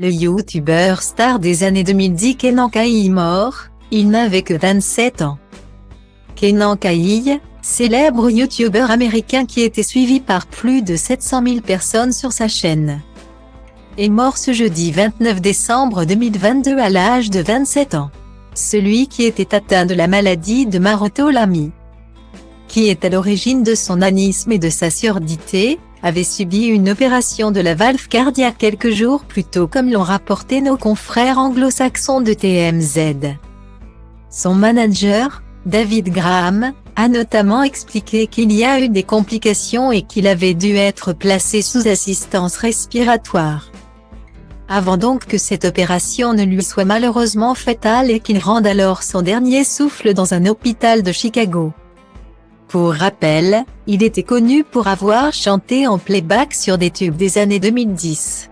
Le youtubeur star des années 2010 Kenan Kai est mort, il n'avait que 27 ans. Kenan Kai, célèbre youtubeur américain qui était suivi par plus de 700 000 personnes sur sa chaîne, est mort ce jeudi 29 décembre 2022 à l'âge de 27 ans. Celui qui était atteint de la maladie de Maroteaux-Lamy, qui est à l'origine de son anisme et de sa surdité, avait subi une opération de la valve cardiaque quelques jours plus tôt comme l'ont rapporté nos confrères anglo-saxons de TMZ. Son manager, David Graham, a notamment expliqué qu'il y a eu des complications et qu'il avait dû être placé sous assistance respiratoire, avant donc que cette opération ne lui soit malheureusement fatale et qu'il rende alors son dernier souffle dans un hôpital de Chicago. Pour rappel, il était connu pour avoir chanté en playback sur des tubes des années 2010,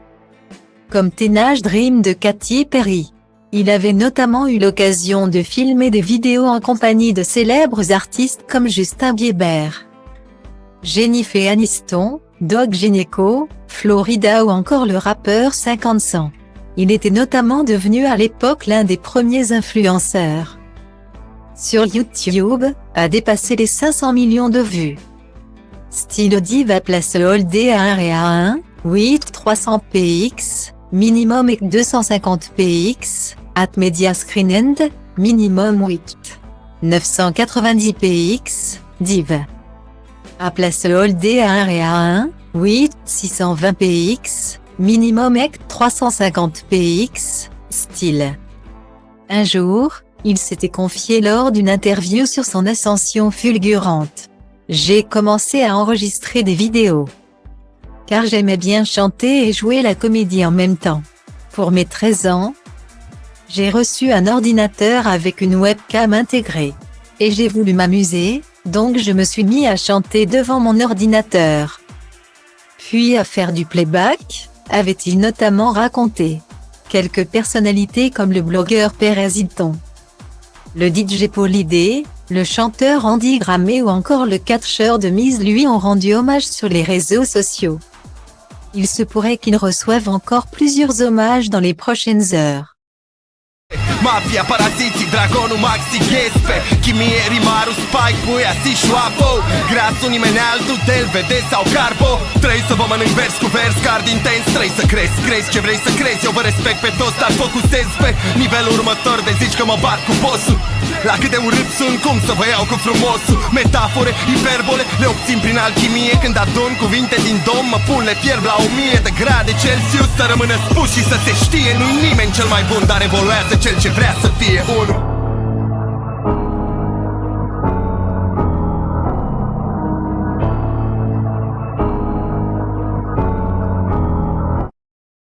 comme Teenage Dream de Katy Perry. Il avait notamment eu l'occasion de filmer des vidéos en compagnie de célèbres artistes comme Justin Bieber, Jennifer Aniston, Doug Gynéco, Florida ou encore le rappeur 50 Cent. Il était notamment devenu à l'époque l'un des premiers influenceurs sur YouTube, a dépassé les 500 millions de vues. Stylo Diva place Holdé à 1 et à 1, 8 300 px, minimum et 250 px, at Media Screen End, minimum 8 990 px, Div. A place Holdé à 1 et à 1, 8 620 px, minimum et 350 px, style. Un jour, il s'était confié lors d'une interview sur son ascension fulgurante. J'ai commencé à enregistrer des vidéos, car j'aimais bien chanter et jouer la comédie en même temps. Pour mes 13 ans, j'ai reçu un ordinateur avec une webcam intégrée. Et j'ai voulu m'amuser, donc je me suis mis à chanter devant mon ordinateur, puis à faire du playback, avait-il notamment raconté. Quelques personnalités comme le blogueur Perez Hilton, le DJ Polydé, le chanteur Andy Gramé ou encore le catcheur de Miz lui ont rendu hommage sur les réseaux sociaux. Il se pourrait qu'ils reçoivent encore plusieurs hommages dans les prochaines heures. Mafia, paraziții, dragonul Maxi Ghespe Chimie, rimarul, Spike, Puia, Sișoapo Grațul, nimeni altul, Delvede sau Carbo Trei să vă mănânc vers cu vers, card intens Trei să crezi ce vrei să crezi Eu vă respect pe toți, dar focusez pe nivelul următor De zici că mă bat cu bossul La cât de urât sunt, cum să vă iau cu frumosul Metafore, hiperbole, le obțin prin alchimie Când adun cuvinte din dom, mă pun, le fierb la 1000 de grade Celsius Să rămână spus și să se știe Nu-i nimeni cel mai bun, dar evoluează cel ce vrea să fie unul